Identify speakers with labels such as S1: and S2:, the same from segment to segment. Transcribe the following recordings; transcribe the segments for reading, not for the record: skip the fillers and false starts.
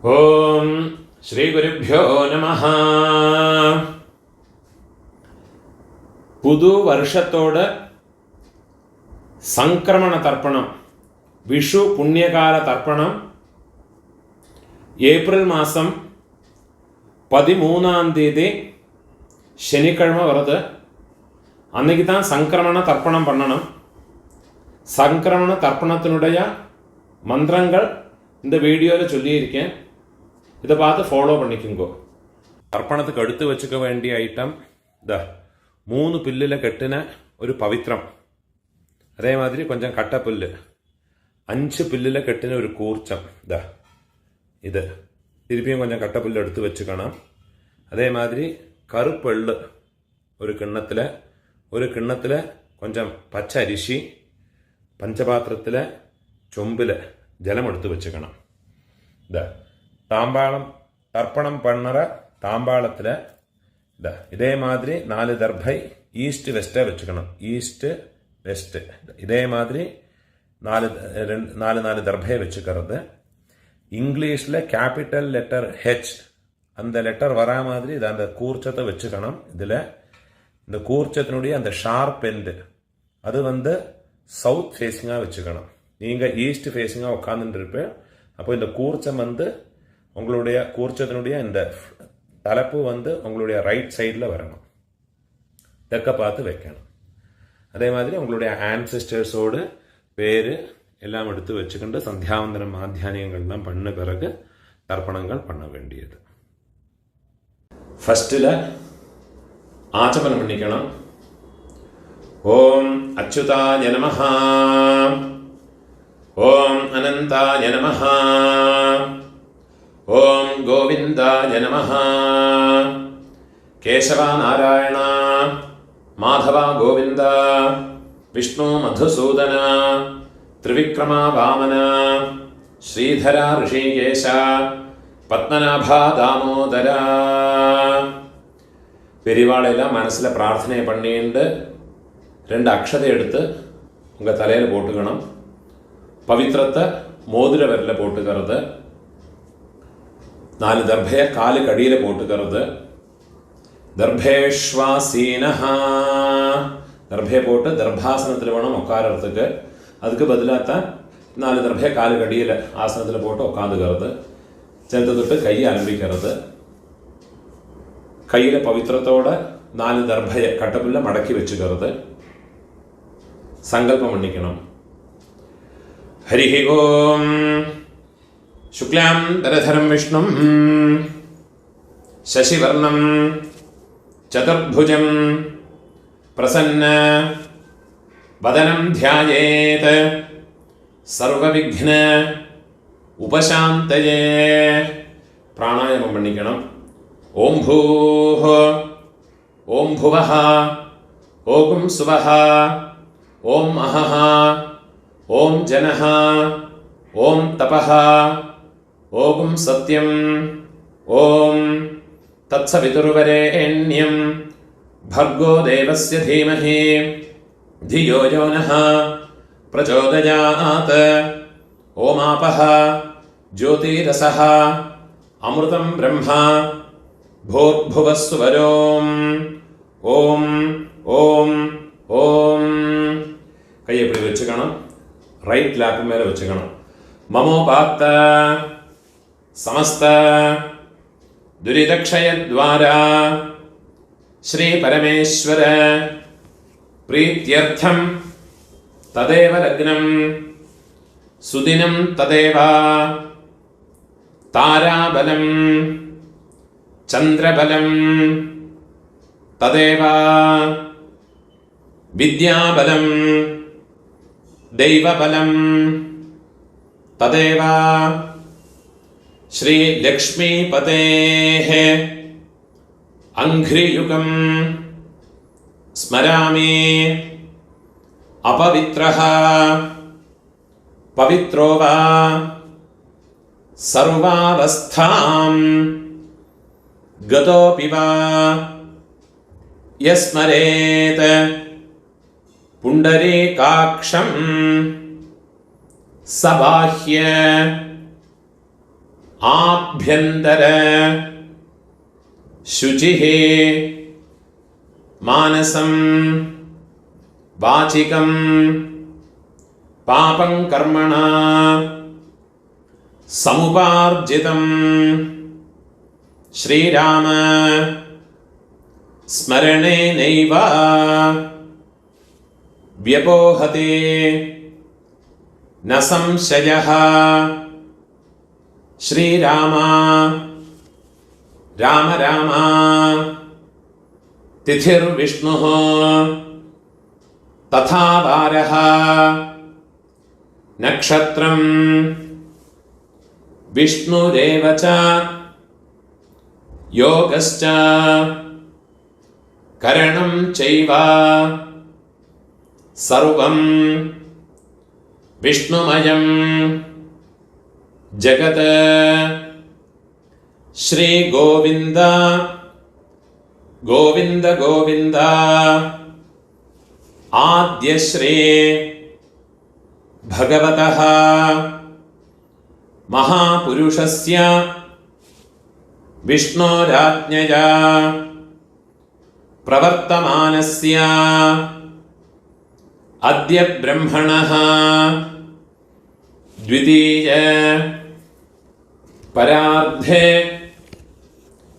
S1: ഓം ശ്രീ ഗുരുഭ്യോ നമഃ. പുതുവർഷത്തോട് സംക്രമണ തർപ്പണം, വിഷു പുണ്യകാല തർപ്പണം ഏപ്രിൽ മാസം 13ஆம் தேதி ശനിക്കിഴமை வருது. அன்னைக்கு தான் சங்கிரமண தர்ப்பணம் பண்ணணும். சங்கிரமண தர்ப்பணத்தினுடைய மந்திரங்கள் இந்த வீடியோவில் சொல்லியிருக்கேன். இதை பார்த்து ஃபாலோ பண்ணிக்கோங்க. தர்ப்பணத்துக்கு எடுத்து வச்சுக்க வேண்டிய ஐட்டம் இதை 3 பில்லில் கட்டின ஒரு பவித்திரம், அதே மாதிரி கொஞ்சம் கட்டப்புல்லு, 5 பில்லில் கட்டின ஒரு கூர்ச்சம், இது திருப்பியும் கொஞ்சம் கட்டப்புல்லு எடுத்து வச்சுக்கணும். அதே மாதிரி கருப்பெள்ளு ஒரு கிண்ணத்தில் கொஞ்சம் பச்சை அரிசி, பஞ்சபாத்திரத்தில் சொம்பில் ஜலம் எடுத்து வச்சுக்கணும். தாம்பாளம் தர்ப்பணம் பண்ணுற தாம்பாளத்தில் இதே மாதிரி 4 தர்பை ஈஸ்ட் வெஸ்ட்டாக வச்சுக்கணும். ஈஸ்ட்டு வெஸ்ட்டு இதே மாதிரி 4 தர்பையை வச்சுக்கிறது. இங்கிலீஷில் கேபிட்டல் லெட்டர் ஹெச், அந்த லெட்டர் வரா மாதிரி இதை அந்த கூர்ச்சத்தை வச்சுக்கணும். இதில் இந்த கூர்ச்சத்தினுடைய அந்த ஷார்ப் எண்டு அது சவுத் ஃபேஸிங்காக வச்சுக்கணும். நீங்கள் ஈஸ்ட் ஃபேஸிங்காக உட்காந்துருப்பேன். அப்போ இந்த கூர்ச்சம் உங்களுடைய கூர்ச்சத்தினுடைய இந்த தலைப்பு உங்களுடைய ரைட் சைடில் வரணும். தெற்க பார்த்து வைக்கணும். அதே மாதிரி உங்களுடைய ஆன்செஸ்டர்ஸோடு பேர் எல்லாம் எடுத்து வச்சுக்கிண்டு சந்தியாவந்தனம் மாத்தியானியங்கள்லாம் பண்ண பிறகு தர்ப்பணங்கள் பண்ண வேண்டியது. ஃபஸ்ட்டில் ஆச்சமனம் பண்ணிக்கணும். ஓம் அச்சுதாய நமஹ, ஓம் அனந்தாய நமஹ, ஓம் கோவிந்தாய நமஹ, கேசவா நாராயண மாதவா கோவிந்த, விஷ்ணு மதுசூதன, திரிவிக்ரமா வாமன, ஸ்ரீதரா ரிஷிகேஷ, பத்மநாபா தாமோதரா. பெரியவாளெல்லாம் மனசில் பிரார்த்தனை பண்ணிட்டு 2 அக்ஷதை எடுத்து உங்கள் தலையில் போட்டுக்கணும். பவித்திரத்தை மோதிர விரலில் போட்டுக்கிறது. 4 தர்பையை காலுக்கு அடியில் போட்டுக்கிறது. தர்பேஷ்வாசீனஹா, தர்பையை போட்டு தர்பாசனத்தில் வேணும் உட்காரத்துக்கு. அதுக்கு பதிலாக தான் 4 தர்பையை காலுக்கு அடியில் ஆசனத்தில் போட்டு உட்காந்துக்கிறது. சேர்த்து தொட்டு கையை ஆரம்பிக்கிறது. கையில் பவித்திரத்தோட 4 தர்பையை கட்டப்புள்ள மடக்கி வச்சுக்கிறது. சங்கல்பம் பண்ணிக்கணும். ஹரிஹி ஓம் சுக்லாம் தரதரம் விஷ்ணும் சசிவர்ணம் சதுர்புஜம் பிரசன்ன வதனம் தியாயேத் சர்வவிக்ன உபசாந்தயே. பிராணாயாமம் பண்ணிக்கணும். ஓம் பூஹ, ஓம் புவஹ, ஓம் சுவஹ, ஓம் அஹஹ, ஓம் ஜனஹ, ஓம் தபஹ, ஓம் சத்யம், ஓம் தத்சவிதுர்வரேண்யம் भर्गो देवस्य धीमहि धियो यो नः प्रचोदयात्. ओमापः ज्योतिरसः अमृतं ब्रह्मा भूर्भुवस्सुवरोम्. ஓம் ஓம் ஓம். கையை இப்படி வச்சுக்கணும். ரைட் லேப் மேலே வச்சுக்கணும். மமோபாத்த சமஸ்த துரிதக்ஷயத்வாரா ஸ்ரீ பரமேஸ்வர பிரீத்யர்த்தம் ததேவ லக்னம் சுதினம் ததேவ தாராபலம் சந்திரபலம் ததேவ வித்யாபலம் தெய்வபலம் ததேவ ஸ்ரீ லக்ஷ்மீபதேஹ அங்க்ரியுகம் ஸ்மராமி. அபவித்ரஹ பவித்ரோ வா சர்வாவஸ்தாம் கதோபி வா யஸ்மரேத் புண்டரீகாக்ஷம் சபாஹ்ய ആഭ്യന്തര ശുചിഃ മാനസം വാചികം പാപം കർമ്മണ സമുപാർജിതം ശ്രീരാമ സ്മരണേനൈവ വ്യപോഹതേ ന സംശയഃ. ശ്രീരാമ രാമ രാമ തിഥിർവിഷ്ണുഃ തഥാ വാരഃ നക്ഷത്രം വിഷ്ണുരേവ ച യോഗശ്ച കരണം ചൈവ സർവം വിഷ്ണുമയം ജഗത്. ശ്രീ ഗോവിന്ദ ഗോവിന്ദ ഗോവിന്ദ ആദ്യശ്രീ ഭഗവതഃ മഹാപുരുഷസ്യ വിഷ്ണോരാജ്ഞയാ പ്രവർത്തമാനസ്യ അദ്യ ബ്രഹ്മണഃ ദ്വിതീയ പരാർദ്ധേ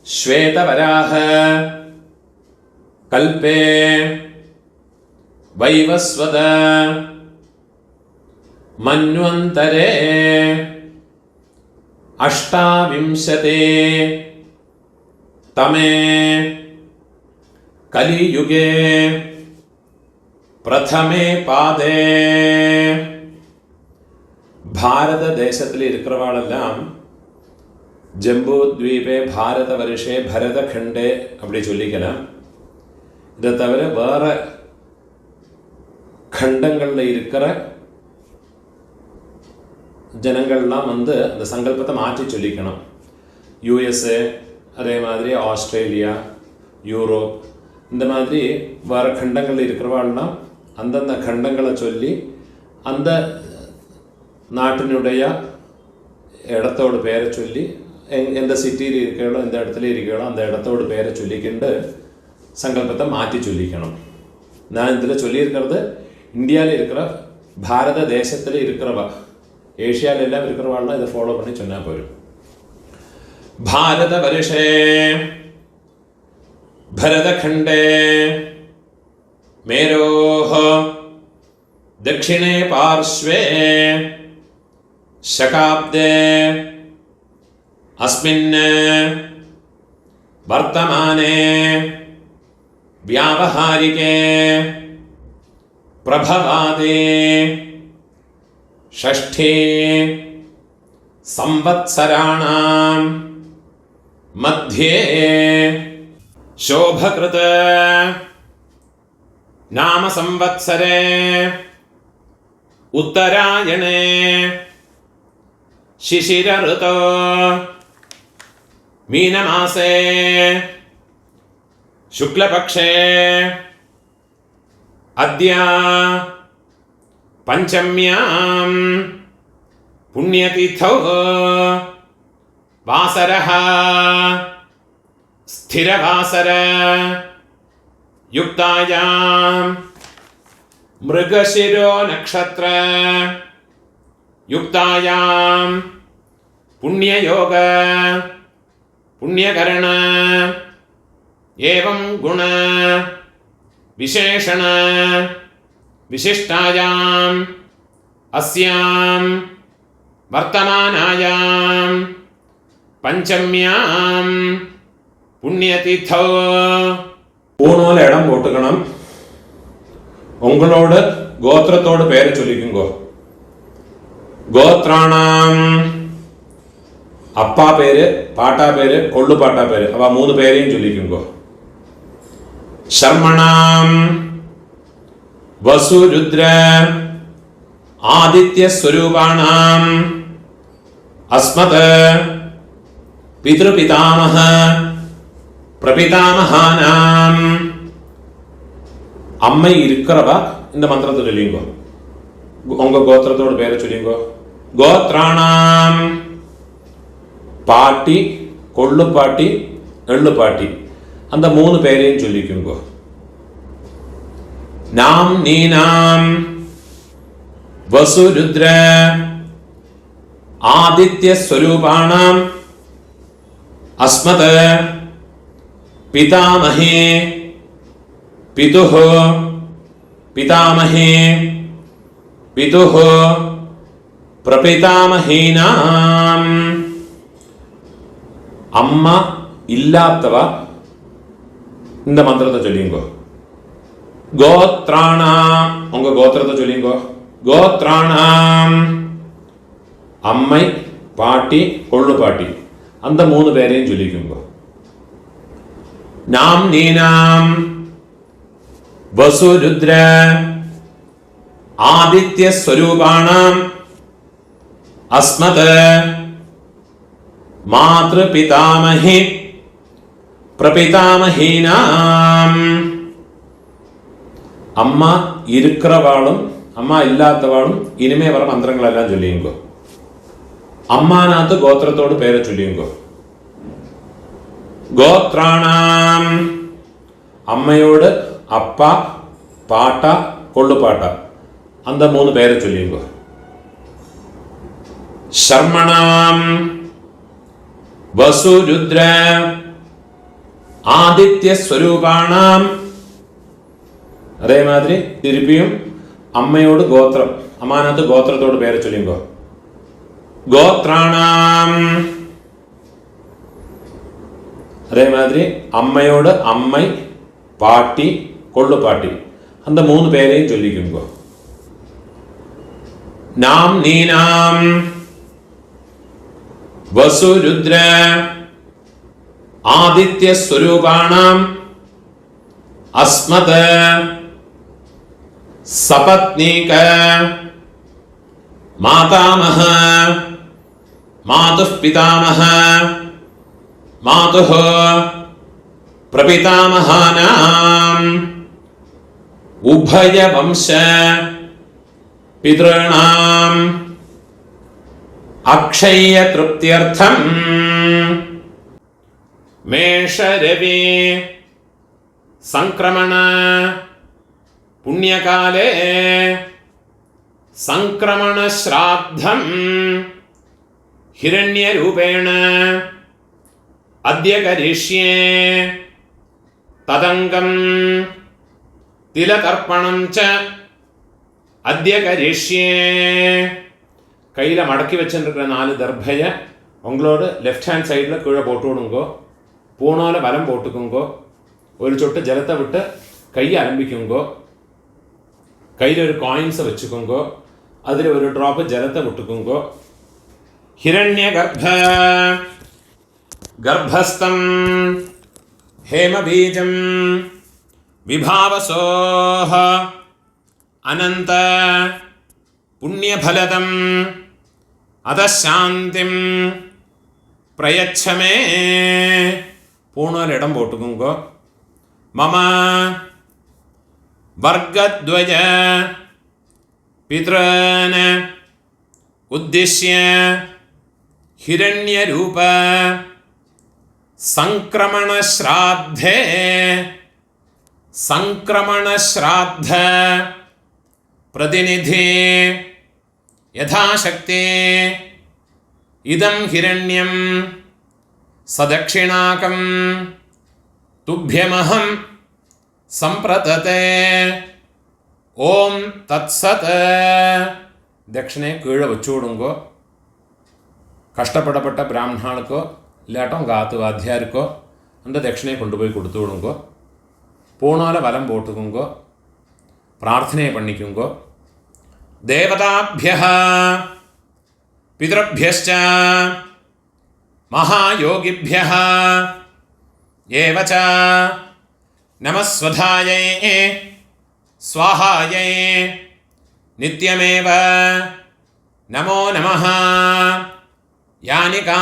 S1: ശ്വേതവരാഹ കൽപേ വൈവസ്വത മന്വന്തരേ അഷ്ടാവിംശതേ തമേ കലിയുഗേ പ്രഥമേ പാദേ. ഭാരതദേശത്തിൽ இருக்கிறவாளெல்லாம் ஜம்பு த்வீபே பாரத வருஷே பரதகண்டே அப்படி சொல்லிக்கலாம். இதை தவிர வேற கண்டங்களில் இருக்கிற ஜனங்கள்லாம் வந்து அந்த சங்கல்பத்தை மாற்றி சொல்லிக்கணும். யூஎஸ்ஏ, அதே மாதிரி ஆஸ்திரேலியா, யூரோப், இந்த மாதிரி வேறு கண்டங்களில் இருக்கிறவாள்லாம் அந்தந்த கண்டங்களை சொல்லி அந்த நாட்டினுடைய இடத்தோட பேரை சொல்லி எந்த சிட்டியில் இருக்கிறோ எந்த இடத்துல இருக்கிறோ அந்த இடத்தோட பேரை சொல்லிக்கிண்டு சங்கல்பத்தை மாற்றி சொல்லிக்கணும். நான் இதில் சொல்லியிருக்கிறது இந்தியாவில் இருக்கிற பாரத தேசத்தில் இருக்கிறவா, ஏஷியாவில் எல்லாம் இருக்கிறவாள்லாம் இதை ஃபாலோ பண்ணி சொன்னால் போயிடும். பாரத வருஷே பரதகண்டே மேரோஹ தட்சிணே பார்ஸ்வே शकाब्दे अस्मिन् वर्तमाने व्यावहारिके प्रभवादे षष्ठे संवत्सराणां मध्ये शोभकृत नाम संवत्सरे उत्तरायणे शिशिर ऋतो मीनमासे शुक्लपक्षे अद्य पंचम्यां पुण्यतिथौ वासरः स्थिरवासर युक्तायां मृगशिरो नक्षत्र युक्तायां पुण्ययोग पुण्यकरण एवं गुण विशेषण विशिष्टायां अस्यां वर्तमानायां पंचम्यां पुण्यतिथौ. ஊனோல இடம் போட்டுக்கணும். உங்களோட கோத்திரத்தோட பேரை சொல்லிக்குங்கோ. கோத்ராணாம் அப்பா பேரு, பாட்டா பேரு, கொள்ளு பாட்டா பேரு, அவ 3 பேரையும் சொல்லிக்குங்கோ. சர்மணாம் வசு ருத்ர ஆதித்ய ஸ்வரூபாணாம் அஸ்மத் பித்ருபிதாமஹ பிரபிதாமஹானாம். அம்மை இருக்கிறவா இந்த மந்திரத்தை சொல்லிங்கோ. உங்க கோத்திரத்தோட பேரை சொல்லிங்கோ. கோத்ராணாம் பாட்டி, கொள்ளுப்பாட்டி, எள்ளுப்பாட்டி அந்த 3 பேரையும் சொல்லிக்குங்கோ. நாம் நீனாம் வசுருத்ர ஆதித்ய ஸ்வரூபாணாம் அஸ்மத் பிதாமஹே பிதுஹ பிதாமஹே பிதுஹ பிரபிதாமஹீனாம். அம்மா இல்லாதவ இந்த மந்திரத்தை சொல்லிங்கோ. கோத்ராணாம் உங்க கோத்திரத்தை சொல்லிங்கோ. கோத்ராணாம் அம்மை, பாட்டி, கொள்ளுப்பாட்டி அந்த 3 பேரையும் சொல்லிக்குங்கோ. நாம் நீனாம் வசுருத்ர ஆதித்ய ஸ்வரூபாணாம் அஸ்மத் மாத்ரு பிதாமஹி பிரபிதாமஹீனாம். அம்மா இருக்கிறவாளும் அம்மா இல்லாதவாளும் இனிமே வர மந்திரங்களெல்லாம் சொல்லியுங்கோ. அம்மானாத்து கோத்திரத்தோடு பேரை சொல்லியுங்கோ. கோத்ராணாம் அம்மையோடு அப்பா, பாட்டா, கொள்ளுப்பாட்டா அந்த 3 பேரை சொல்லியுங்கோ. சர்மணாம் வசுருத்ர ஆதித்ய ஸ்வரூபாணாம். அதே மாதிரி திருப்பியும் அம்மையோடு கோத்திரம், அம்மானாத்து கோத்திரத்தோடு பேரை சொல்லிங்கோ. கோத்ராணாம் அதே மாதிரி அம்மையோடு அம்மை, பாட்டி, கொள்ளுப்பாட்டி அந்த 3 பேரையும் சொல்லிக்குங்கோ. நாம் நீனாம் வசுருத்ர ஆதித்ய ஸ்வரூபாணாம் அஸ்மத் சபத்னீக மாதாமஹ மாதுः பிதாமஹ மாதுः பிரபிதாமஹானாம் உபய வம்ச பித்ருணாம் அக்ஷய திருப்தியர்த்தம் மேஷரவி சங்கிரமண புண்ணியகாலே சங்கிரமண ஸ்ராத்தம் ஹிரண்யரூபேண அத்ய கரிஷ்யே ததங்கம் திலதர்ப்பணம் ச அத்ய கரிஷ்யே. கையில் மடக்கி வச்சுருக்கிற 4 தர்பையை உங்களோட லெஃப்ட் ஹேண்ட் சைடில் கீழே போட்டு விடுங்கோ. பூனால வலம் போட்டுக்குங்கோ. ஒரு சொட்டு ஜலத்தை விட்டு கையை ஆரம்பிக்குங்கோ. கையில் ஒரு காயின்ஸை வச்சுக்கோங்கோ. அதில் ஒரு ட்ராப்பு ஜலத்தை விட்டுக்குங்கோ. ஹிரண்ய கர்ப்பஸ்தம் ஹேமபீஜம் விபாவசோஹ அனந்த புண்ணியபலதம் அதசாந்திம் பிரயச்சமே. பூணால் இடம் போட்டுக்குங்கோ. மம வர்க்கத்வய பித்ரன் உத்திஷ்ய ஹிரண்யரூப சங்கிரமண ஸ்ராத்தே சங்கிரமண ஸ்ராத்த பிரதிநிதி யதாசக்தி இதம் ஹிரண்யம் சதக்ஷிணாகம் துப்யமஹம் சம்பிரததே. ஓம் தத்சத். தட்சிணை கீழே வச்சு விடுங்கோ. கஷ்டப்படப்பட்ட பிராமணாளுக்கோ இல்லாட்டும் காத்து வாத்தியாருக்கோ அந்த தட்சிணையை கொண்டு போய் கொடுத்து விடுங்கோ. பூணால வலம் போட்டுக்குங்கோ. பிரார்த்தனையை பண்ணிக்குங்கோ. தேவதாபியः பிதృभ्यश्च மகாயோகிभ्यः ஏவ ச நமஸ்வதாயை ஸ்வாஹாயை நித்யமேவ நமோ நமஹ. யானிகா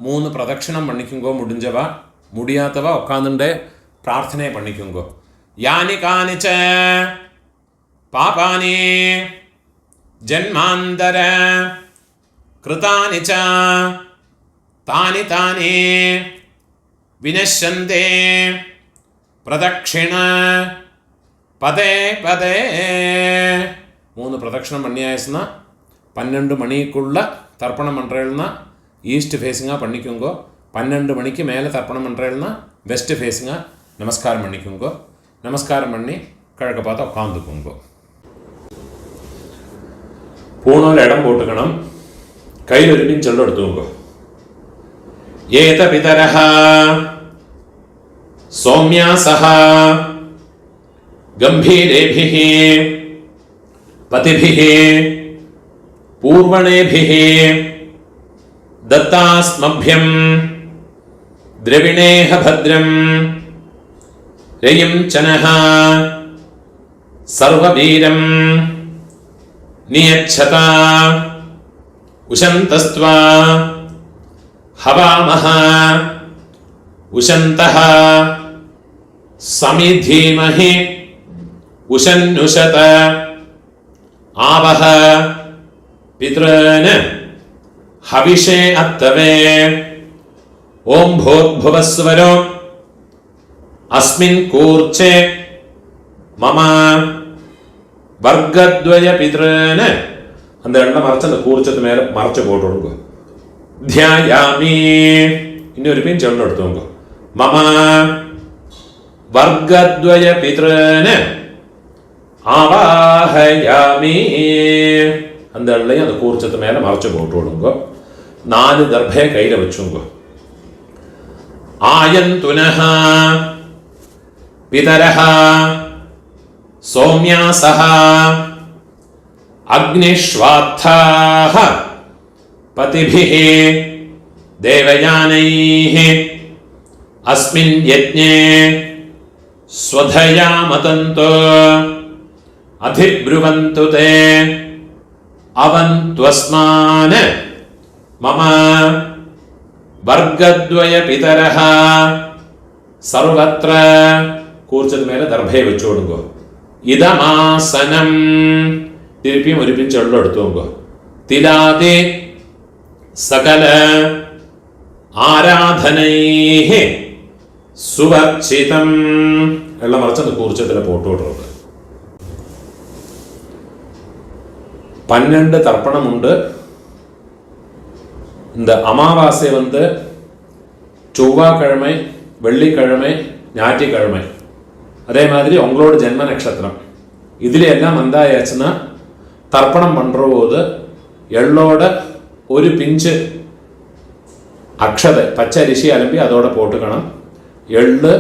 S1: 3 பிரதட்சிணம் பண்ணிக்குங்கோ. முடிஞ்சவா, முடியாதவா உட்காந்துட்டே பிரார்த்தனை பண்ணிக்குங்கோ. யானி கானிச்ச பாபானி ஜன்மாந்தர கிருதானி ச താനി താനി വിനശ്യന്തേ പ്രദക്ഷിണ പദേ പദേ. 3 പ്രദക്ഷിണം பண்ணியாச்சுன்னா 12 மணிக்குள்ள தர்ப்பணம் பண்ணுறேன்னா ஈஸ்ட் ஃபேஸிங்காக பண்ணிக்கோங்கோ. 12 மணிக்கு மேலே தர்ப்பணம் பண்ணுறேன்னா வெஸ்ட் ஃபேஸிங்காக நமஸ்காரம் பண்ணிக்கோங்கோ. நமஸ்காரம் பண்ணி கிழக்க பார்த்து உட்காந்துக்கோங்கோ. பூணூல் இடம் போட்டுக்கணும். கையில் இருப்பின் செல்ல எடுத்துக்கோங்கோ. ஏத பிதரஹ சௌமியாசஹ கம்பீரேபிஹ பதிபிஹ பூர்வணேபிஹ दत्तास्मभ्यं द्रविणेह भद्रं रयिं चनः सर्ववीरं नियच्छता उशन्तस्त्वा हवामः उशन्तः समिधीमहि उशन्नुषत आवह पितॄन् हविषे अत्तवे. ओम भूर्भुवस्वरो अस्मिन् कूर्चे मम वर्गद्वय पितॄन्. அந்த எண்ணெய் மறைச்சு அந்த கூர்ச்சத்து மேலே மறைச்சு போட்டுடுங்க. தியாயாமி இன்னொரு பின் செல்ல எடுத்துங்க. மம வர்க்கத்வய பித்ருன் ஆவாஹயாமி. அந்த எண்ணெயை அந்த கூர்ச்சத்து மேலே மறைச்சு போட்டு விடுங்க. 4 தர்பையை கையில் வச்சுங்க. ஆயந்துனஹ பிதரஹ சௌமியாசஹ அக்னிஷ்வாத்தாஹ பதிபிஹ தேவயானைஹ அஸ்மின் யஜ்ஞே ஸ்வதயா மதந்தோ அதிப்ருவந்து தே அவந்த்வஸ்மான் மம வர்க்கத்வய பிதரஹ சர்வத்ர. கூர்ச்சது மேலே தர்பையை வச்சு விடுங்க. இதமாசனம் திருப்பியும் ஒரு பின் செல்ல எடுத்துங்க. திலாதி சகல ஆராதனைஹ சுவர்ச்சிதம். எல்லாம் மறைச்சு அந்த கூர்ச்சத்தில் போட்டு விடுறது. 12 தர்ப்பணம் உண்டு. இந்த அமாவாசை செவ்வாய்க்கிழமை, வெள்ளிக்கிழமை, ஞாயிற்றுக்கிழமை. அதே மாதிரி உங்களோட ஜென்ம நட்சத்திரம் இதில் எல்லாம் வந்தாயாச்சுன்னா தர்ப்பணம் பண்ணுற போது எள்ளோட ஒரு பிஞ்சு அக்ஷதை பச்சை அரிசி அலம்பி அதோட போட்டுக்கணும். எள்ளு,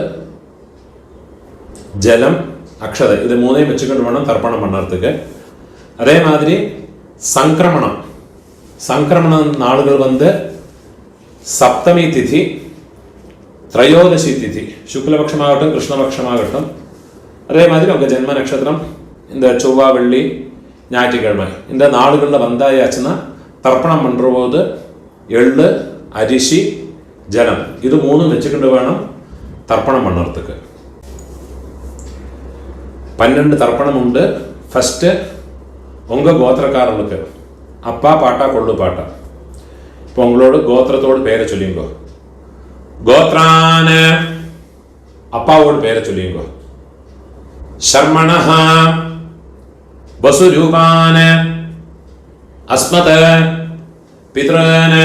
S1: ஜலம், அக்ஷதை இது 3ஐயும் வச்சுக்கிட்டு வேணும் தர்ப்பணம் பண்ணுறதுக்கு. அதே மாதிரி சங்கிரமண நாளுகள் சப்தமி திதி, திரையோதசி திதி, சுக்லபக்ஷமாகட்டும் கிருஷ்ணபக்ஷமாகட்டும். அதே மாதிரி உங்கள் ஜென்ம நட்சத்திரம் இந்த செவ்வாய், வெள்ளி, ஞாயிற்றுக்கிழமை இந்த நாளுகளில் வந்தாயாச்சுன்னா தர்ப்பணம் பண்ணுற போது எள்ளு, அரிசி, ஜலம் இது 3 வச்சுக்கிட்டு வேணும் தர்ப்பணம் பண்ணுறதுக்கு. 12 தர்ப்பணம் உண்டு. ஃபஸ்ட்டு உங்கள் கோத்திரக்காரனுக்கு அப்பா பாட்டா கொள்ளு பாட்டா. இப்போ உங்களோட கோத்திரத்தோடு பேரை சொல்லிங்கோ. கோத்ரான அப்பாவோட பேரை சொல்லிங்கோ. சர்மணஹ வசுரூபான அஸ்மத பித்ருன்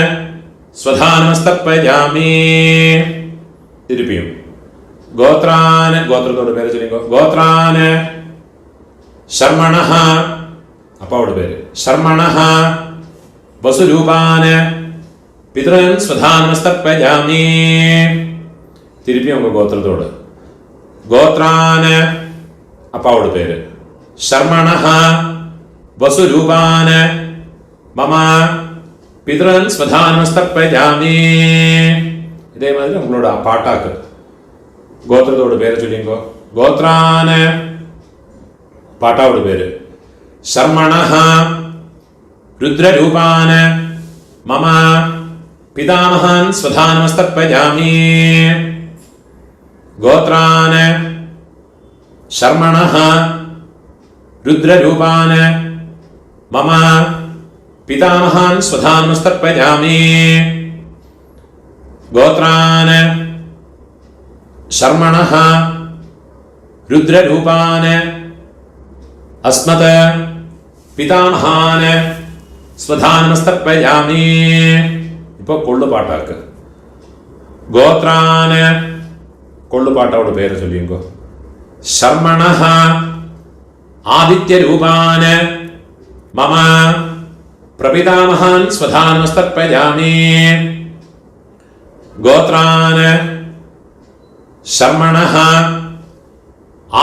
S1: ஸ்வதானமஸ்தர்ப்பயாமி. திருப்பியும் கோத்ரான கோத்திரத்தோட பேரை சொல்லிங்கோ. கோத்ரான சர்மணஹ அப்பாவோட பேரு. சர்மணஹ வசுரூபான பித்ருன் ஸ்வதானமஸ்தர்ப்பயாமி. திருப்பி உங்க கோத்திரத்தோடு. கோத்ரான அப்பாவோட பேரு. சர்மணஹ வசுரூபான மம பித்ருன் ஸ்வதானமஸ்தர்ப்பயாமி. இதே மாதிரி உங்களோட பாட்டாக்கு கோத்திரத்தோட பேரை சொல்லிங்கோ. கோத்ரான பாட்டாவோட பேரு. சர்மணஹ ருத்ரரூபான மம பிதாமஹான் ஸ்வதானமஸ்தர்ப்பயாமி. கோத்ரான சர்மணஹ ருத்ரரூபான மம பிதாமஹான் ஸ்வதானமஸ்தர்ப்பயாமி. गोत्रान् शर्मणः रुद्ररूपान् अस्मत् पितामहान् स्वधानमस्तर्पयामि. ഇപ്പോൾ കൊള്ളുപാട്ടാക്ക്. ഗോത്രാന് കൊള്ളുപാട്ടോട് പേര് ചൊല്ലിങ്കോ. ശർമ്മണഃ ആദിത്യരൂപാന് മമ പ്രപിതാമഹാൻ സ്വധാനമസ്തർപ്പയാമി. ഗോത്രാന് ശർമ്മണഃ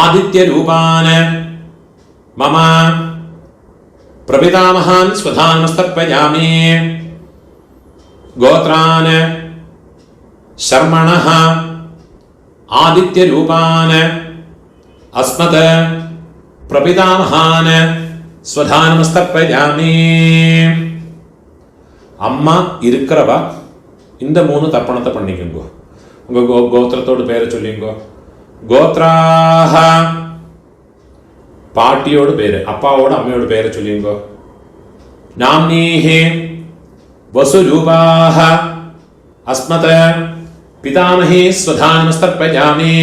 S1: ആദിത്യരൂപാന് മമ പ്രപിതാമഹാൻ സ്വധാനമസ്തർപ്പയാമി. ഗോത്രാന് ശർമ്മണഃ ആദിത്യരൂപാന് അസ്മത് പ്രപിതാമഹാന് സ്വധാനമസ്തർപ്പയാമി. அம்மா இருக்கிறவா இந்த 3 தர்ப்பணத்தை பண்ணிக்கோங்க. உங்க கோத்திரத்தோடு பேரை சொல்லிங்கோ. கோத்ராஹ பாட்டியோட பேரு, அப்பாவோட அம்மையோட பேரை சொல்லிங்கோ. நாம்னீஹி வசுரூபாஹ அஸ்மத் பிதாமஹி ஸ்வதானமஸ்தர்ப்பயாமி.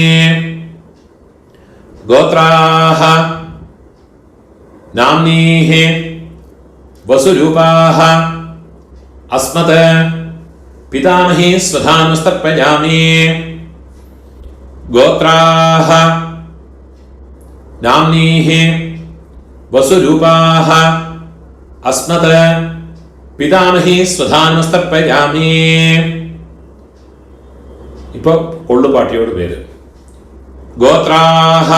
S1: கோத்ராஹ நாம்னீஹி வசுரூபாஹ அஸ்மத் பிதாமஹி ஸ்வதானமஸ்தர்ப்பயாமி. கோத்ராஹ நாம்னீஹி வசுரூபாஹ அஸ்மத் பிதாமஹி ஸ்வதானமஸ்தர்ப்பயாமி. இப்போ கொள்ளுப்பாட்டியோட பேரு. கோத்ராஹ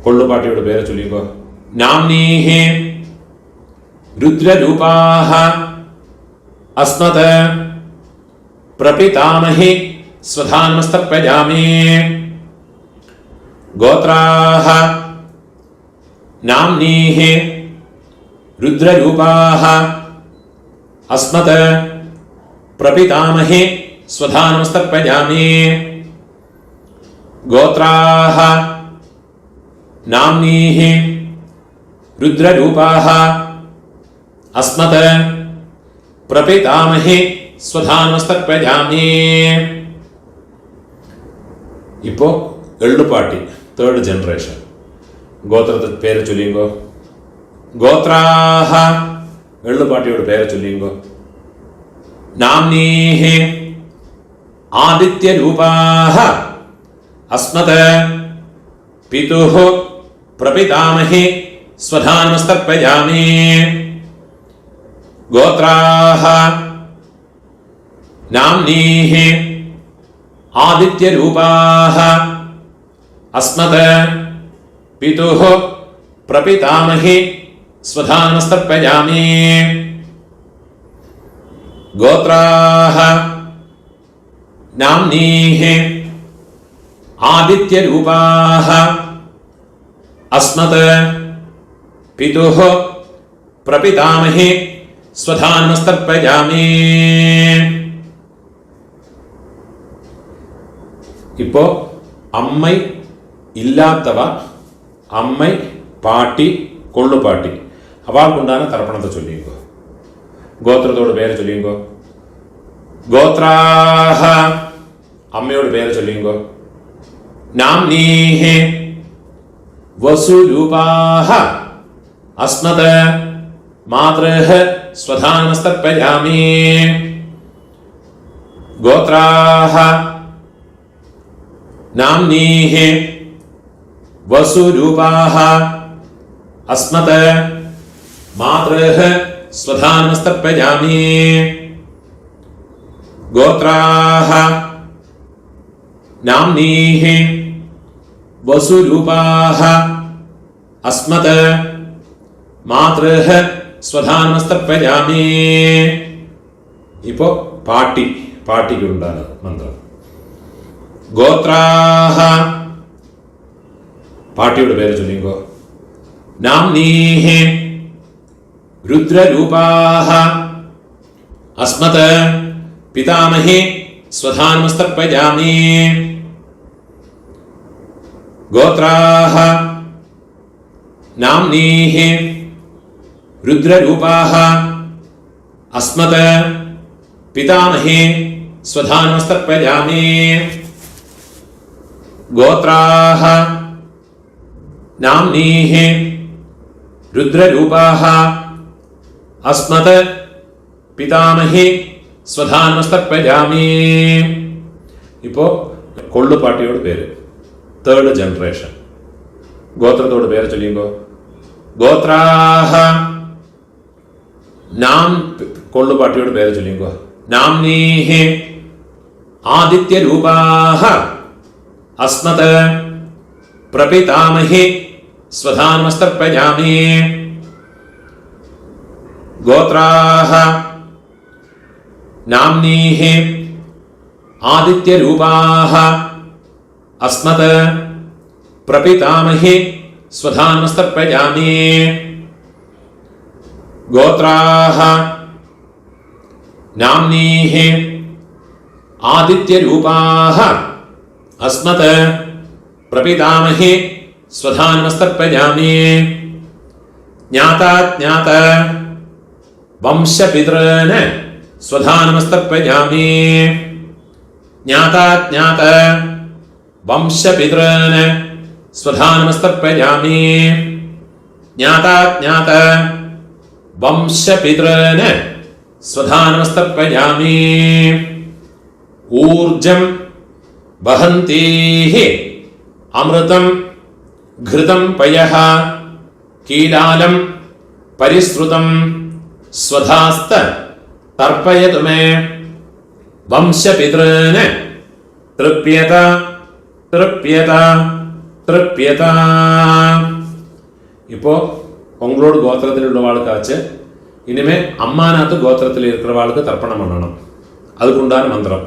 S1: கொள்ளுப்பாட்டியோட பேரை சொல்லிக்கோ. நாம்னீஹி ருத்ரரூபாஹ அஸ்மத் பிரபிதாமஹி ஸ்வதானமஸ்தர்ப்பயாமி. கோத்ராஹ நாம்னீஹி ருத்ரரூபாஹ அஸ்மத் பிரபிதாமஹி ஸ்வதானமஸ்தர்ப்பயாமி. கோத்ராஹ நாம்னீஹி ருத்ரரூபாஹ அஸ்மத் பிரபிதாமஹி ஸ்வதானமஸ்தர்ப்பயாமி. இப்போ எள்ளுப்பாட்டி 3rd ஜெனரேஷன். கோத்திரத்துக்கு பேரை சொல்லிங்கோ. கோத்ராஹ எள்ளுப்பாட்டியோட பேரை சொல்லிங்கோ. நாம்னீஹி ஆதித்யரூபாஹ அஸ்மத் பிதுஹ பிரபிதாமஹி ஸ்வதானமஸ்தர்ப்பயாமி. கோத்ராஹ நாம்னீஹி ஆதித்யரூபாஹ அஸ்மத் பிதுஹ பிரபிதாமஹி ஸ்வதானமஸ்தர்ப்பயாமி. கோத்ராஹ நாம்னீஹி ஆதித்யரூபாஹ அஸ்மத் பிதுஹ பிரபிதாமஹி ஸ்வதானமஸ்தர்ப்பயாமி. இப்போ அம்மை இல்லாதவ, அம்மை பாட்டி கொள்ளுப்பாட்டி அவளுக்குண்டான தர்ப்பணத்தை சொல்லிங்கோ. கோத்திரத்தோட பேரை சொல்லிங்கோ. கோத்ராஹ அம்மையோட பேரை சொல்லிங்கோ. நாம்னீஹி வசுரூபாஹ அஸ்மத் மாத்ருஹ ஸ்வதானமஸ்தர்ப்பயாமி. கோத்ராஹ நாம்னீஹி வசுரூபாஹ அஸ்மத் மாத்ருஹ ஸ்வதானமஸ்தர்ப்பயாமி. கோத்ராஹ நாம்னீஹி வசுரூபாஹ அஸ்மத் மாத்ருஹ ஸ்வதானமஸ்தர்ப்பயாமி. இப்போ பாட்டிக்கு உண்டான மந்திரம். கோத்ராஹ பாட்டியோட பேரை சொல்லிங்கோ. நாம்னீஹி ருத்ரரூபாஹ அஸ்மத் பிதாமஹி ஸ்வதானமஸ்தர்ப்பயாமி. கோத்ராஹ நாம்னீஹி ருத்ரரூபாஹ அஸ்மத் पितामहे स्वधा नमस्तर्पयामि। गोत्राः नाम्नीः रुद्ररूपाः अस्मत् पितामहे स्वधा नमस्तर्पयामि। इप्पो कोल्लुपाट्टियोड पेरु थर्ड जनरेशन गोत्रतोड पेरु चोल्लिंगो गोत्राः नाम कोल्लुपाट्टियोड पेरु चोल्लिंगो नाम्नीः आदित्यरूपाः अस्मत् प्रपितामहे स्वधा नमस्तर्पयामि। गोत्राः नाम्नीः आदित्यरूपाः अस्मत् प्रपितामहे स्वधा नमस्तर्पयामि। गोत्राः नाम्नीः आदित्यरूपाः अस्मत् प्रपितामहे स्वधा नमस्तर्पयामि। ज्ञाता ज्ञात वंशपितॄन् स्वधा नमस्तर्पयामि। ज्ञाता ज्ञात वंशपितॄन् स्वधा नमस्तर्पयामि। ज्ञाता ज्ञात वंशपितॄन् स्वधा नमस्तर्पयामि। ऊर्जं वहन्तीः अमृतं घृतं पयः कीलालं परिसृतं स्वधास्त तर्पयतु मे। वंशपितॄन् तृप्यत तृप्यत तृप्यत। இப்போ உங்களோட கோத்திரத்தில் உள்ளவாளுக்காச்சு இனிமே அம்மாநாத்து கோத்திரத்தில் இருக்கிறவாளுக்கு தர்ப்பணம் பண்ணணும். அதுக்குண்டான மந்திரம்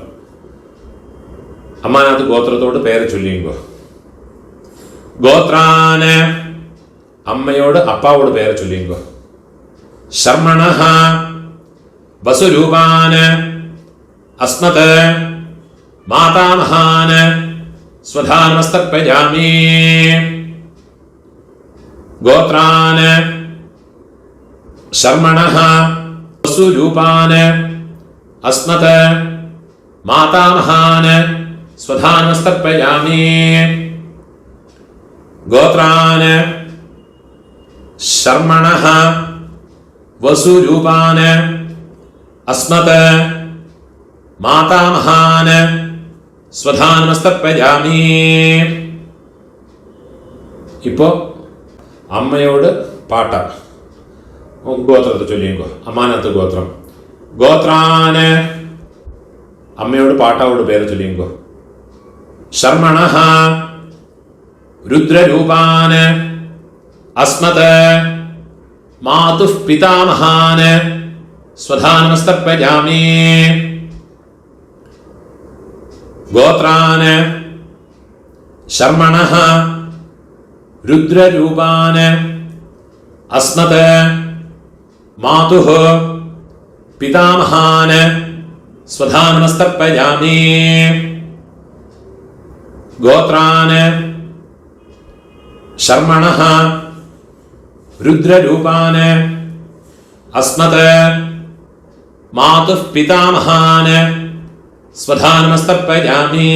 S1: அம்மாநாத்து கோத்திரத்தோடு பெயரை சொல்லிங்கோ. கோத்ரான அம்மையோடு அப்பாவோட பெயரை சொல்லிங்கோ. शर्मणः वसुरूपान् अस्मत् मातामहान् स्वधा नमस्तर्पयामि। गोत्रान् शर्मणः वसुरूपान् अस्मत् मातामहान् स्वधा नमस्तर्पयामि। गोत्रान् शर्मणः वसुरूपान् अस्मत् मातामहान् स्वधा नमस्तर्पयामि। இப்போ அம்மையோடு பாட்டா கோத்திரத்தை சொல்லிங்கோ. அம்மாநாத்து கோத்திரம் கோத்ரான் அம்மையோடு பாட்டாவோட பேரை சொல்லிங்கோ. शर्मणः रुद्ररूपान् अस्मत् मातुः पितामहान् स्वधा नमस्तर्पयामि। गोत्रान् शर्मणः रुद्ररूपान् अस्मत् मातुः पितामहान् स्वधा नमस्तर्पयामि। गोत्रान् शर्मणः रुद्ररूपान् अस्मत् मातुः पितामहान् स्वधा नमस्तर्पयामि.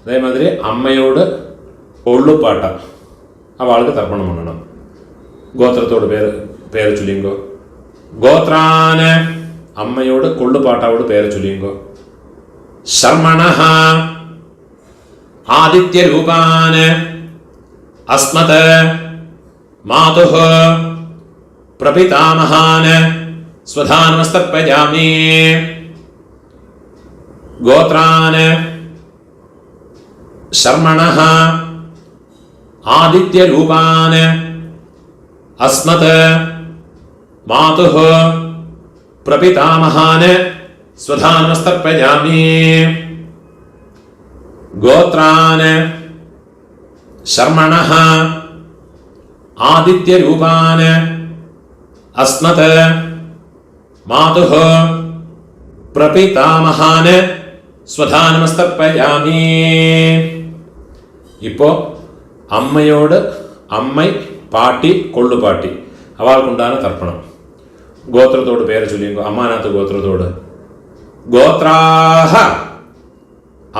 S1: அதே மாதிரி அம்மையோடு கொள்ளுப்பாட்டா அவளுக்கு தர்ப்பணம் பண்ணணும். கோத்திரத்தோட பேரை சொல்லிங்கோ. கோத்ரான் அம்மையோடு கொள்ளுப்பாட்டாவோட பேரை சொல்லிங்கோ. शर्मणः आदित्यरूपान् अस्मत् मातुः प्रपितामहान् स्वधा नमस्तर्पयामि. गोत्रान् शर्मणः आदित्यरूपान् अस्मत् मातुः प्रपितामहान् स्वधा नमस्तर्पयामि. गोत्रान् शर्मणः आदित्यरूपान् अस्मत् मातुः प्रपितामहान् स्वधा नमस्तर्पयामि. இப்போ அம்மையோடு அம்மை பாட்டி கொள்ளுப்பாட்டி அவளுக்குண்டான தர்ப்பணம். கோத்திரத்தோடு பேரை சொல்லிங்கோ. அம்மாநாத்து கோத்திரத்தோடு ഗോത്രാഹ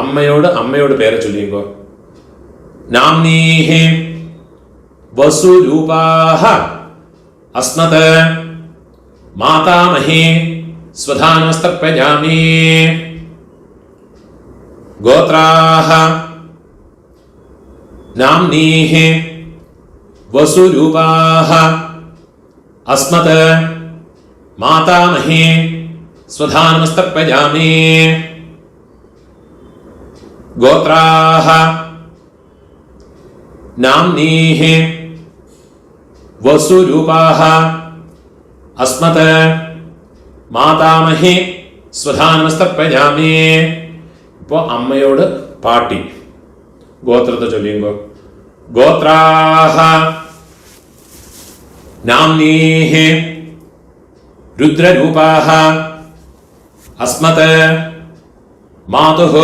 S1: അമ്മയോട് പേരെ ചൊല്ലിക്കോ. നാംനീഹി വസുരൂപാഹ അസ്മത് മാതാമഹി സ്വധാനമസ്തർപ്പയാമി. ഗോത്രാഹ നാംനീഹി വസുരൂപാഹ അസ്മത് മാതാമഹി സ്വധാനമസ്തർപ്പയാമി. ഗോത്രാഹ നാംനീഹി വസുരൂപാഹ അസ്മത് മാതാമഹി സ്വധാനമസ്തർപ്പയാമി. ഇപ്പോൾ അമ്മയോട് പാട്ടി ഗോത്രത്തെ ചൊല്ലിയുമ്പോൾ ഗോത്രാഹ നാംനീഹി രുദ്രരൂപാഹ അസ്മത് മാതുഃ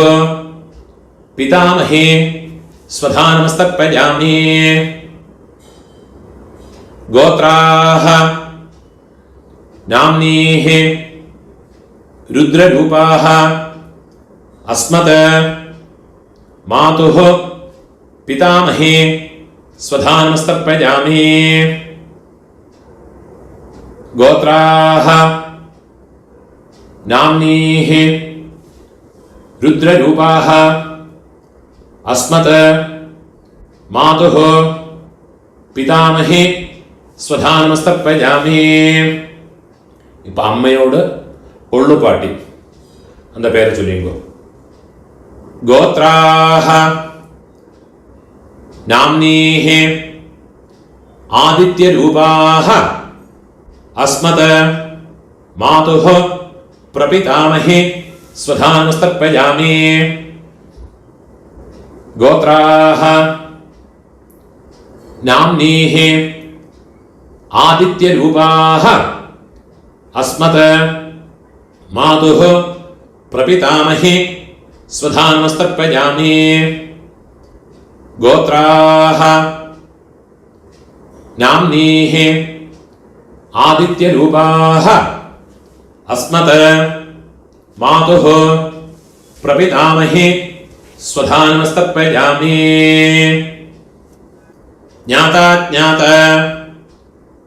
S1: പിതാമഹി സ്വധാനമസ്തർപ്പയാമി. ഗോത്രാഹ നാംനീഹി രുദ്രരൂപാഹ അസ്മത് മാതുഃ പിതാമഹി സ്വധാനമസ്തർപ്പയാമി. ഗോത്രാഹ നാംനീഹി രുദ്രരൂപാഹ അസ്മത് മാതുഃ പിതാമഹി സ്വധാനമസ്തർപ്പയാമി. ഇപ്പൊ അമ്മയോട് ഒള്ളുപാട്ടി அந்த പേര് ചൊല്ലിക്കോ. ഗോത്രാഹ നാംനീഹി ആദിത്യരൂപാഹ അസ്മത് മാതുഃ പ്രപിതാമഹി സ്വധാനമസ്തർപ്പയാമി. ഗോത്രാഹ നാംനീഹി ആദിത്യരൂപാഹ അസ്മത് മാതുഃ പ്രപിതാമഹി സ്വധാനമസ്തർപ്പയാമി. ഗോത്രാഹ നാംനീഹി ആദിത്യരൂപാഹ അസ്മത് മാതുഃ പ്രപിതാമഹി സ്വധാനമസ്തർപ്പയാമി. ജ്ഞാതാജ്ഞാത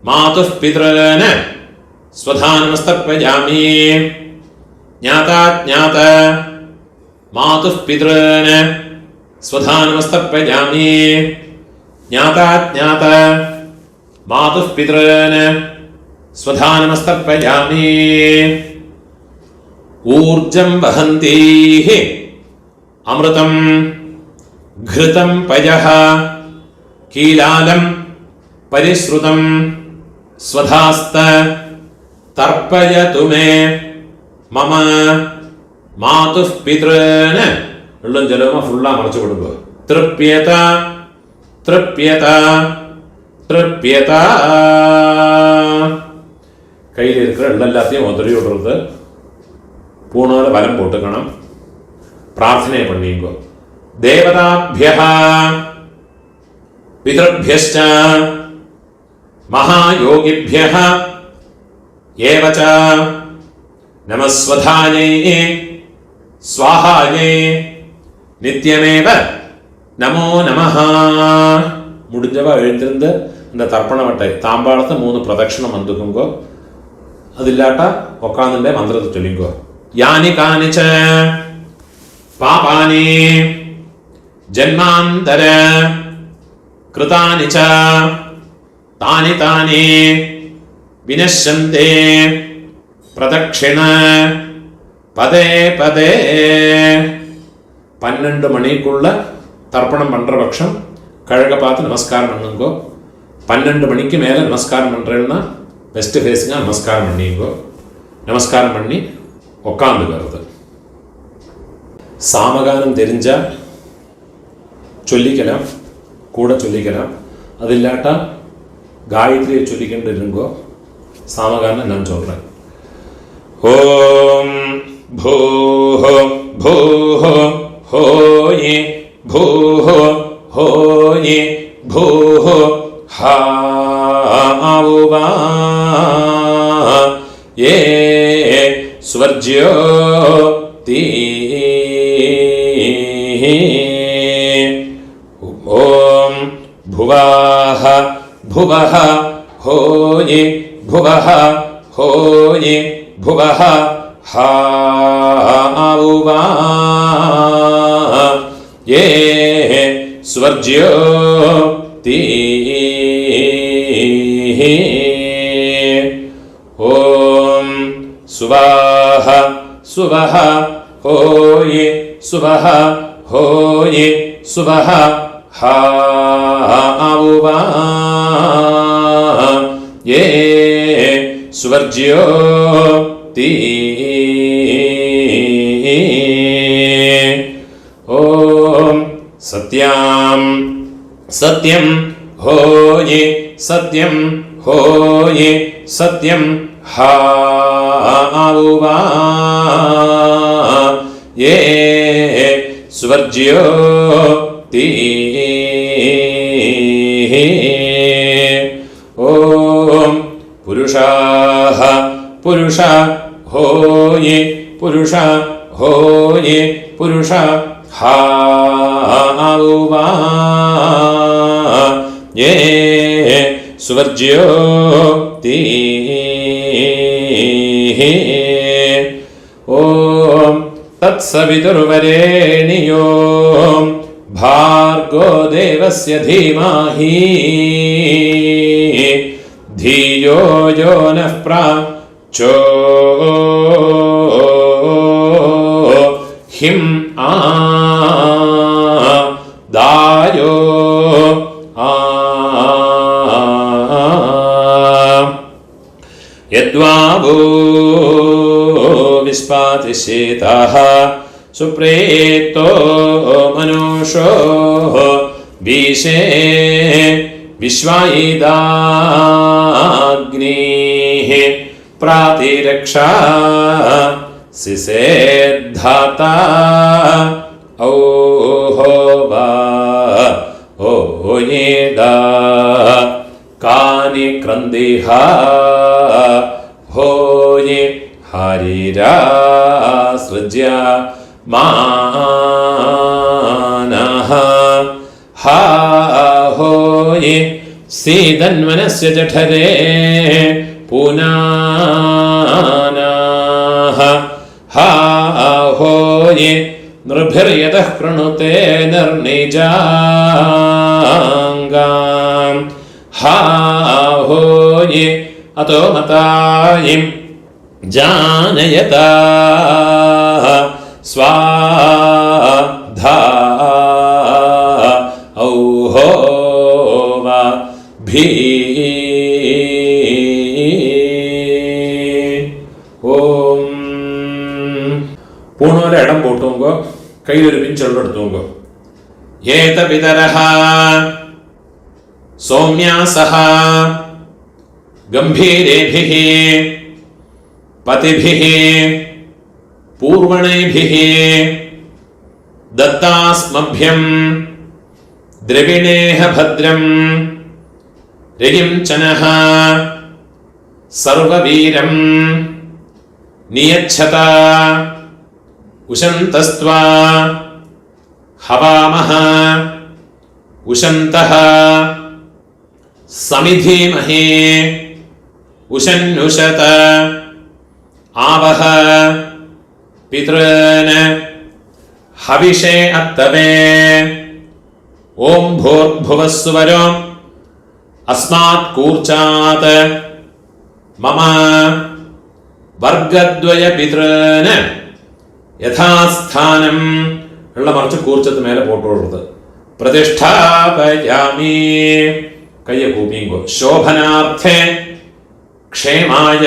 S1: മാതുഃ പിതॄൻ സ്വധാനമസ്തർപ്പയാമി. ജ്ഞാതാജ്ഞാത മാതുഃ പിതॄൻ സ്വധാനമസ്തർപ്പയാമി. ജ്ഞാതാജ്ഞാത മാതുഃ പിതॄൻ സ്വധാനമസ്തർപ്പയാമി. ഊർജം വഹന്തീഃ അമൃതം ഘൃതം പയഃ കീലാലം പരിശ്രുതം സ്വധാസ്ത തർപ്പയതു മേ മമ മാതുഃ പിതॄൻ. വെള്ളം ജലമ ഫുള്ളാ മറച്ചു കൊടുക്കുക. തൃപ്യത തൃപ്യത തൃപ്യത. கையில் இருக்கிற எல்லாத்தையும் உதறி விடுறது. பூணால வலம் போட்டுக்கணும். பிரார்த்தனை பண்ணிங்கோ. தேவதாபியः பிதృभ्यश्च மகாயோகிभ्यः ஏவ ச நமஸ்வதாயை ஸ்வாஹாயை நித்யமேவ நமோ நமஹ. முடிஞ்சவ எழுந்திருந்து இந்த தர்ப்பண வட்டை தாம்பாளத்தை 3 பிரதட்சணம் வந்துக்குங்கோ. അതില്ലാട്ട ഒക്കാന്നിന്റെ മന്ത്രത്തെ ചൊല്ലിക്കോ. യാനി കാനിച പാപാനി ജന്മാന്തര കൃതാനി ച താനി താനി വിനശ്യന്തെ പ്രദക്ഷിണ പദേ പദേ. 12 மணிக்குள்ள தர்ப்பணம் பண்ற பட்சம் கழக பார்த்து நமஸ்காரம் பண்ணுங்கோ. 12 மணிக்கு மேல நமஸ்காரம் பண்றேன்னா வெஸ்ட் ஃபேஸிங்க நமஸ்காரம் பண்ணிங்கோ. நமஸ்காரம் பண்ணி உக்காந்துக்கிறது. சாமகானம் தெரிஞ்சா சொல்லிக்கலாம், கூட சொல்லிக்கலாம். அது இல்லாட்டா காயத்ரியை சொல்லிக்கிட்டு இருங்கோ. சாமகானம் நான் சொல்றேன். ஓம் பூஹ பூஹ ஹோயே பூஹ ஹோயே பூஹ हावुवा ये स्वर्ज्यो भुवाः भुवः होयि भुवः होयि भुवः हाउवा ये स्वर्ज्यो ॐ सुवाह सुवः होयि सुवः होयि सुवः हाउवा ये स्वर्ज्यो ॐ सत्यां सत्यं होयि सत्यं होयि सत्यं हाउवा ये स्वर्ज्यो ॐ पुरुषाः पुरुष होयि पुरुष होयि पुरुष हाउवा ये स्वर्ज्यो ॐ तत्सवितुर्वरेण्यो भार्गो देवस्य धीमहि धियो यो नः प्रचोदितं दायो यद्वावो विस्पातिशेतः सुप्रेतो मनुषो विशे विश्वायिदाग्निः प्रातिरक्षा सिसेद्धाता ओहोवा ओयेदा कानि क्रन्दिहा होये हरिरासृज्य मानः हा होये सीदन्वनस्य जठरे पुनानाः हा होये नृभिर्यतः कृणुते निर्निजाङ्गाम् हा होये अतो मतायिं जानयता स्वाधा औहोवा भी ഓം പൂണോരെ ഇടം പോട്ടുങ്കോ കയ്യിലൊരു പിഞ്ചെള്ളെടുത്തുങ്കോ ഏത പിതരഃ സൗമ്യാസഃ ഗംഭീരേഭിഃ പതിഭിഃ പൂർവണേഭിഃ ദത്താസ്മഭ്യം ദ്രവിണേഹ ഭദ്രം രയിം ചനഃ സർവവീരം നിയച്ഛത ഉശന്തസ്ത്വാ ഹവാമഹ ഉശന്തഃ സമിധീമഹേ ഉശന്നുശത ആവഹ പിതॄൻ ഹവിഷേ അത്തവേ ഓം ഭൂർഭുവസ്സുവരോ അസ്മാത് കൂർച്ചാത് മമ വർഗദ്വയ പിതॄൻ യഥാസ്ഥാനം ഉള്ള മറിച്ച് കൂർച്ചത്ത് മേലെ പോട്ടുള്ളത് പ്രതിഷ്ഠാപയാമി കയ്യ കൂപ്പിങ്കോ ശോഭനാർത്ഥേ ക്ഷേമായ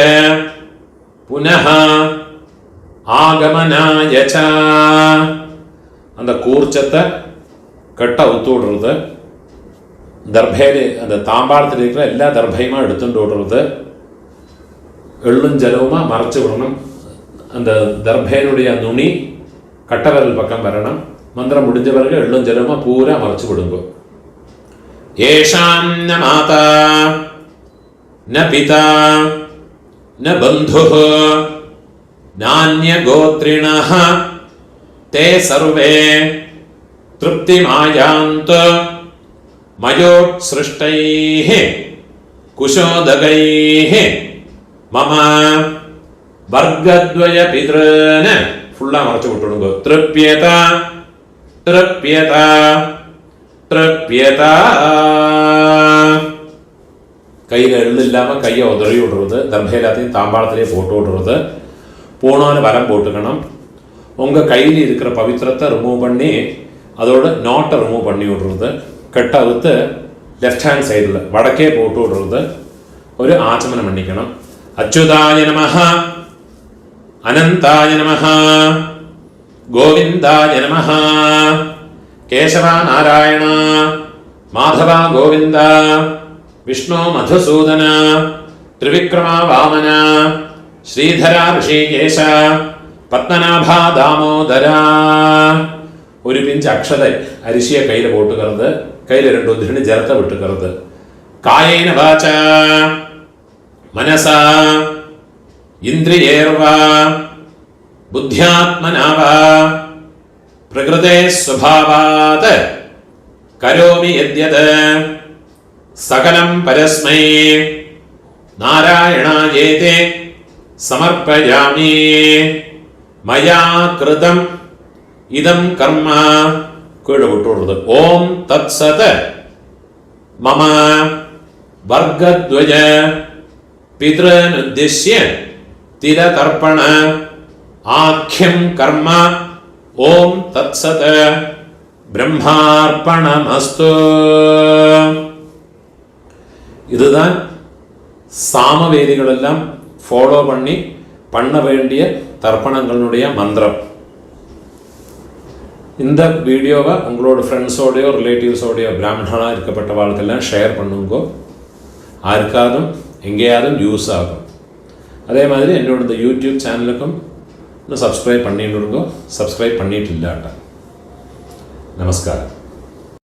S1: പുനഃ ആഗമനായ ച அந்த கூர்ச்சத்தை கட்ட அவுத்து விடுறது தர்பையில் அந்த தாம்பாளத்தில் இருக்கிற எல்லா தர்பையுமா எடுத்துட்டு விடுறது எள்ளும் ஜலவுமா மறைச்சு விடணும் அந்த தர்பையினுடைய நுனி கட்டவரல் பக்கம் வரணும் மந்திரம் முடிஞ்ச பிறகு எள்ளும் ஜலவுமா பூரா மறைச்சு விடுங்க ஏஷாம் ந மாதா ந பிதா ந பந்துः நான்ய கோத்ரிணः ते सर्वे तृप्तिमायान्तु മയോത്സൃഷ്ടൈഃ കുശോദകൈഃ മമ വർഗദ്വയ പിതॄന് ഫുള്ളാ മറച്ചു വിട്ടുകൊടുക്കുക. തൃപ്യത തൃപ്യത തൃപ്യത. கையில் எள்ளு இல்லாமல் கையை உதறி விடுறது, தர்பை எல்லாத்தையும் தாம்பாளத்திலே போட்டு விடுறது, பூணான்னு வரம் போட்டுக்கணும். உங்கள் கையில் இருக்கிற பவித்திரத்தை ரிமூவ் பண்ணி அதோட நாட்டை ரிமூவ் பண்ணி விடுறது, கட்டை அவுத்து லெஃப்ட் ஹேண்ட் சைடில் வடக்கே போட்டு விடுறது, ஒரு ஆச்சமனம் பண்ணிக்கணும். அச்சுதாய நமஹ, அனந்தாய நமஹ, கோவிந்தாய நமஹ, கேசவா நாராயண, மாதவா கோவிந்த, விஷ்ணு மதுசூதன, திரிவிக்ரமா வாமன, ஸ்ரீதரா ഋഷികേശ, പത്മനാഭ ദാമോദര. ഒരു പിഞ്ച് അക്ഷത അരിശിയെ കയ്യിൽ പോട്ടുകരുത്, കയ്യിൽ 2 ഉദ്ധിണി ജലത്ത വിട്ടുകരുത്. കായേന വാച മനസ ഇന്ദ്രിയേർവ ബുദ്ധ്യാത്മനാവ പ്രകൃതേ സ്വഭാവാത് കരോമി യദ്യത് സകലം പരസ്മൈ നാരായണായേതി സമർപ്പയാമി. മയാ കൃതം ഇദം കർമ്മ കീഴ് വിട്ടുകൊടുത്തത്. ഓം തത്സത് മമ വർഗദ്വയ പിതൃനുദ്ദിശ്യ തിലതർപ്പണ ആഖ്യം കർമ്മ. ഓം തത്സത് ബ്രഹ്മാർപ്പണമസ്തു. இதுதான் சாமவேதிகளெல்லாம் ஃபாலோ பண்ண வேண்டிய தர்ப்பணங்களுடைய மந்திரம். இந்த வீடியோவை உங்களோட ஃப்ரெண்ட்ஸோடையோ ரிலேட்டிவ்ஸோடையோ பிராமணனாக இருக்கப்பட்டவாளுக்கெல்லாம் ஷேர் பண்ணுங்கோ. ஆருக்காதும் எங்கேயாவது யூஸ் ஆகும். அதே மாதிரி என்னோட இந்த யூடியூப் சேனலுக்கும் இன்னும் சப்ஸ்கிரைப் பண்ணிடுங்கோ. சப்ஸ்கிரைப் பண்ணிட்டு இல்லாட்டா. நமஸ்காரம்.